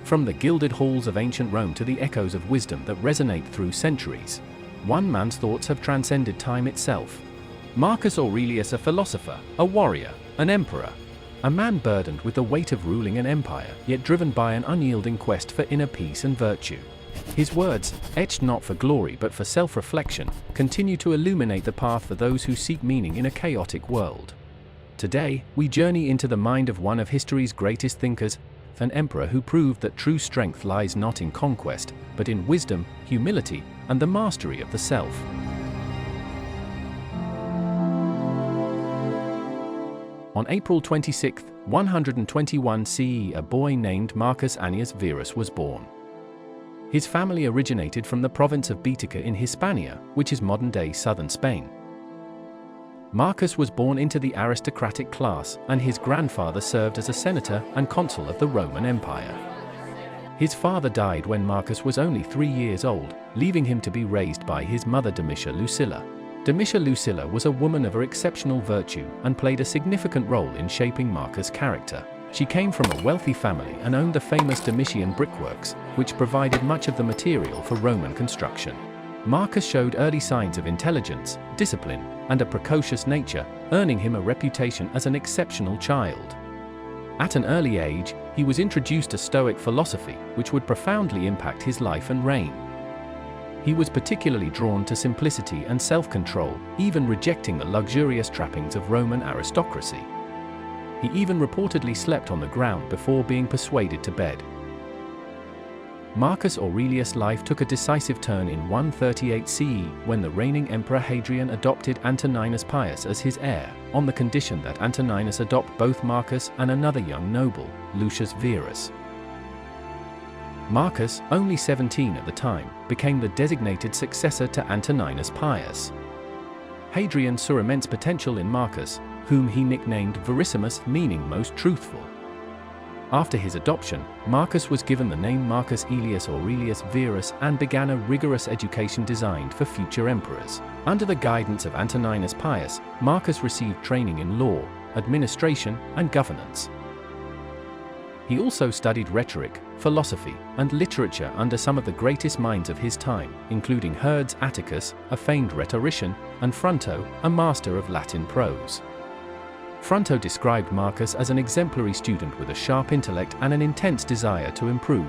From the gilded halls of ancient Rome to the echoes of wisdom that resonate through centuries, one man's thoughts have transcended time itself. Marcus Aurelius, a philosopher, a warrior, an emperor, a man burdened with the weight of ruling an empire, yet driven by an unyielding quest for inner peace and virtue. His words, etched not for glory but for self-reflection, continue to illuminate the path for those who seek meaning in a chaotic world. Today, we journey into the mind of one of history's greatest thinkers, an emperor who proved that true strength lies not in conquest, but in wisdom, humility, and the mastery of the self. On April 26, 121 CE, a boy named Marcus Annius Verus was born. His family originated from the province of Baetica in Hispania, which is modern-day southern Spain. Marcus was born into the aristocratic class, and his grandfather served as a senator and consul of the Roman Empire. His father died when Marcus was only 3 years old, leaving him to be raised by his mother Domitia Lucilla. Domitia Lucilla was a woman of exceptional virtue and played a significant role in shaping Marcus' character. She came from a wealthy family and owned the famous Domitian brickworks, which provided much of the material for Roman construction. Marcus showed early signs of intelligence, discipline, and a precocious nature, earning him a reputation as an exceptional child. At an early age, he was introduced to Stoic philosophy, which would profoundly impact his life and reign. He was particularly drawn to simplicity and self-control, even rejecting the luxurious trappings of Roman aristocracy. He even reportedly slept on the ground before being persuaded to bed. Marcus Aurelius' life took a decisive turn in 138 CE when the reigning emperor Hadrian adopted Antoninus Pius as his heir, on the condition that Antoninus adopt both Marcus and another young noble, Lucius Verus. Marcus, only 17 at the time, became the designated successor to Antoninus Pius. Hadrian saw immense potential in Marcus, whom he nicknamed Verissimus, meaning most truthful. After his adoption, Marcus was given the name Marcus Aelius Aurelius Verus and began a rigorous education designed for future emperors. Under the guidance of Antoninus Pius, Marcus received training in law, administration, and governance. He also studied rhetoric, philosophy, and literature under some of the greatest minds of his time, including Herds Atticus, a famed rhetorician, and Fronto, a master of Latin prose. Fronto described Marcus as an exemplary student with a sharp intellect and an intense desire to improve.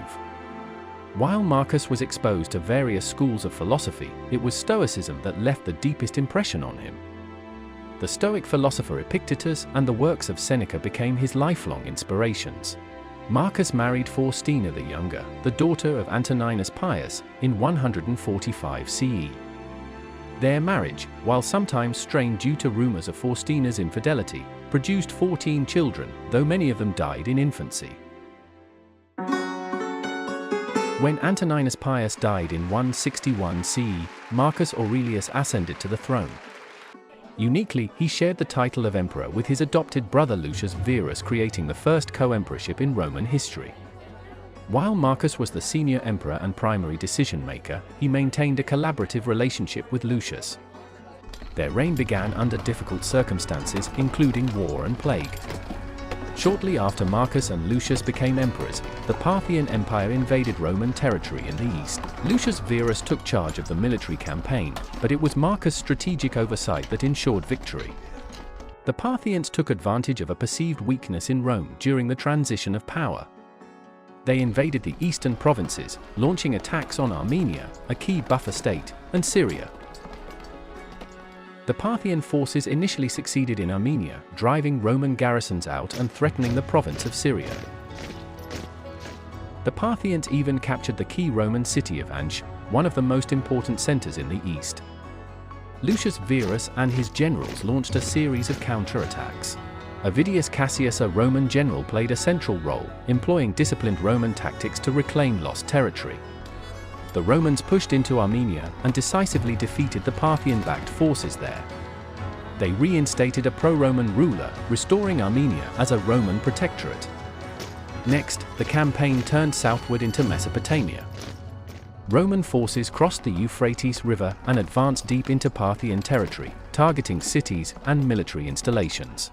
While Marcus was exposed to various schools of philosophy, it was Stoicism that left the deepest impression on him. The Stoic philosopher Epictetus and the works of Seneca became his lifelong inspirations. Marcus married Faustina the Younger, the daughter of Antoninus Pius, in 145 CE. Their marriage, while sometimes strained due to rumors of Faustina's infidelity, produced 14 children, though many of them died in infancy. When Antoninus Pius died in 161 CE, Marcus Aurelius ascended to the throne. Uniquely, he shared the title of emperor with his adopted brother Lucius Verus, creating the first co-emperorship in Roman history. While Marcus was the senior emperor and primary decision-maker, he maintained a collaborative relationship with Lucius. Their reign began under difficult circumstances, including war and plague. Shortly after Marcus and Lucius became emperors, the Parthian Empire invaded Roman territory in the east. Lucius Verus took charge of the military campaign, but it was Marcus' strategic oversight that ensured victory. The Parthians took advantage of a perceived weakness in Rome during the transition of power. They invaded the eastern provinces, launching attacks on Armenia, a key buffer state, and Syria. The Parthian forces initially succeeded in Armenia, driving Roman garrisons out and threatening the province of Syria. The Parthians even captured the key Roman city of Ansh, one of the most important centers in the east. Lucius Verus and his generals launched a series of counterattacks. Avidius Cassius, a Roman general, played a central role, employing disciplined Roman tactics to reclaim lost territory. The Romans pushed into Armenia and decisively defeated the Parthian-backed forces there. They reinstated a pro-Roman ruler, restoring Armenia as a Roman protectorate. Next, the campaign turned southward into Mesopotamia. Roman forces crossed the Euphrates River and advanced deep into Parthian territory, targeting cities and military installations.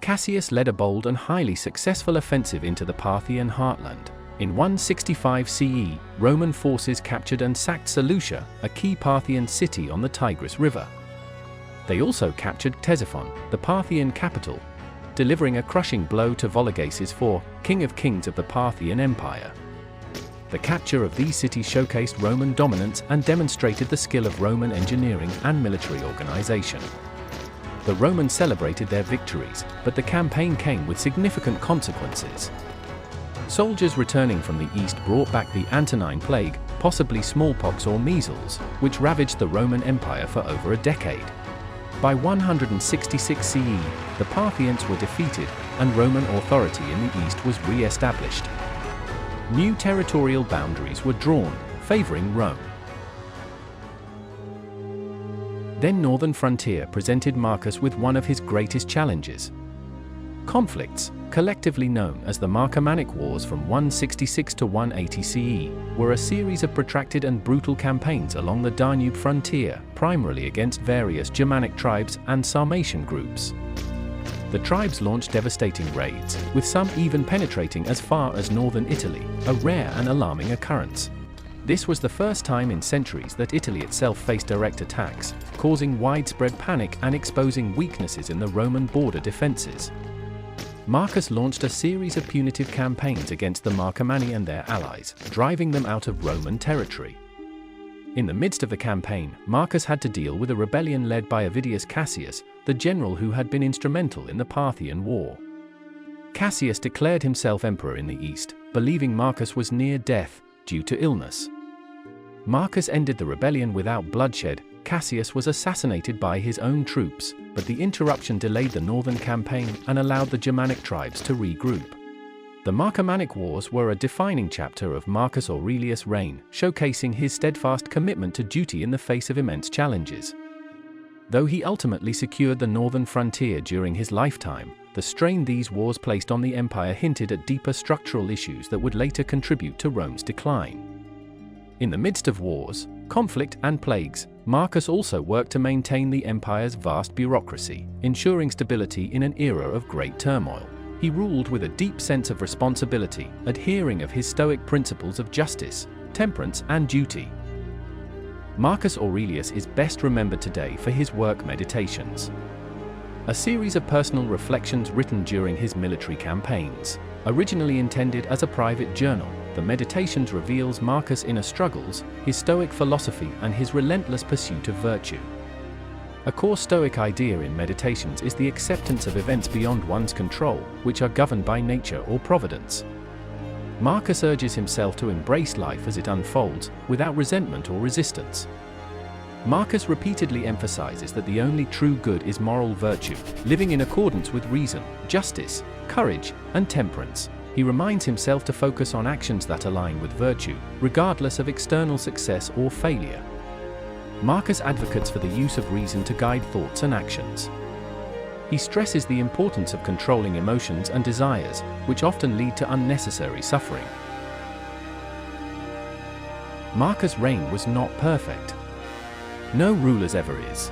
Cassius led a bold and highly successful offensive into the Parthian heartland. In 165 CE, Roman forces captured and sacked Seleucia, a key Parthian city on the Tigris River. They also captured Ctesiphon, the Parthian capital, delivering a crushing blow to Vologases IV, king of kings of the Parthian Empire. The capture of these cities showcased Roman dominance and demonstrated the skill of Roman engineering and military organization. The Romans celebrated their victories, but the campaign came with significant consequences. Soldiers returning from the east brought back the Antonine Plague, possibly smallpox or measles, which ravaged the Roman Empire for over a decade. By 166 CE, the Parthians were defeated, and Roman authority in the east was re-established. New territorial boundaries were drawn, favoring Rome. Then northern frontier presented Marcus with one of his greatest challenges. Conflicts, collectively known as the Marcomannic Wars from 166 to 180 CE, were a series of protracted and brutal campaigns along the Danube frontier, primarily against various Germanic tribes and Sarmatian groups. The tribes launched devastating raids, with some even penetrating as far as northern Italy, a rare and alarming occurrence. This was the first time in centuries that Italy itself faced direct attacks, causing widespread panic and exposing weaknesses in the Roman border defenses. Marcus launched a series of punitive campaigns against the Marcomanni and their allies, driving them out of Roman territory. In the midst of the campaign, Marcus had to deal with a rebellion led by Avidius Cassius, the general who had been instrumental in the Parthian War. Cassius declared himself emperor in the east, believing Marcus was near death due to illness. Marcus ended the rebellion without bloodshed. Cassius was assassinated by his own troops, but the interruption delayed the northern campaign and allowed the Germanic tribes to regroup. The Marcomannic Wars were a defining chapter of Marcus Aurelius' reign, showcasing his steadfast commitment to duty in the face of immense challenges. Though he ultimately secured the northern frontier during his lifetime, the strain these wars placed on the empire hinted at deeper structural issues that would later contribute to Rome's decline. In the midst of wars, conflict, and plagues, Marcus also worked to maintain the empire's vast bureaucracy, ensuring stability in an era of great turmoil. He ruled with a deep sense of responsibility, adhering to his Stoic principles of justice, temperance, and duty. Marcus Aurelius is best remembered today for his work Meditations, a series of personal reflections written during his military campaigns. Originally intended as a private journal, the Meditations reveals Marcus' inner struggles, his Stoic philosophy, and his relentless pursuit of virtue. A core Stoic idea in Meditations is the acceptance of events beyond one's control, which are governed by nature or providence. Marcus urges himself to embrace life as it unfolds, without resentment or resistance. Marcus repeatedly emphasizes that the only true good is moral virtue, living in accordance with reason, justice, courage, and temperance. He reminds himself to focus on actions that align with virtue, regardless of external success or failure. Marcus advocates for the use of reason to guide thoughts and actions. He stresses the importance of controlling emotions and desires, which often lead to unnecessary suffering. Marcus' reign was not perfect. No ruler's ever is.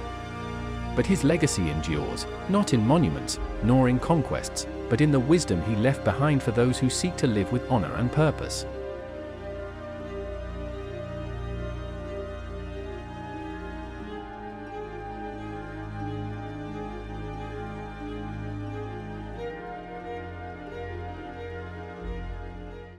But his legacy endures, not in monuments, nor in conquests, but in the wisdom he left behind for those who seek to live with honor and purpose.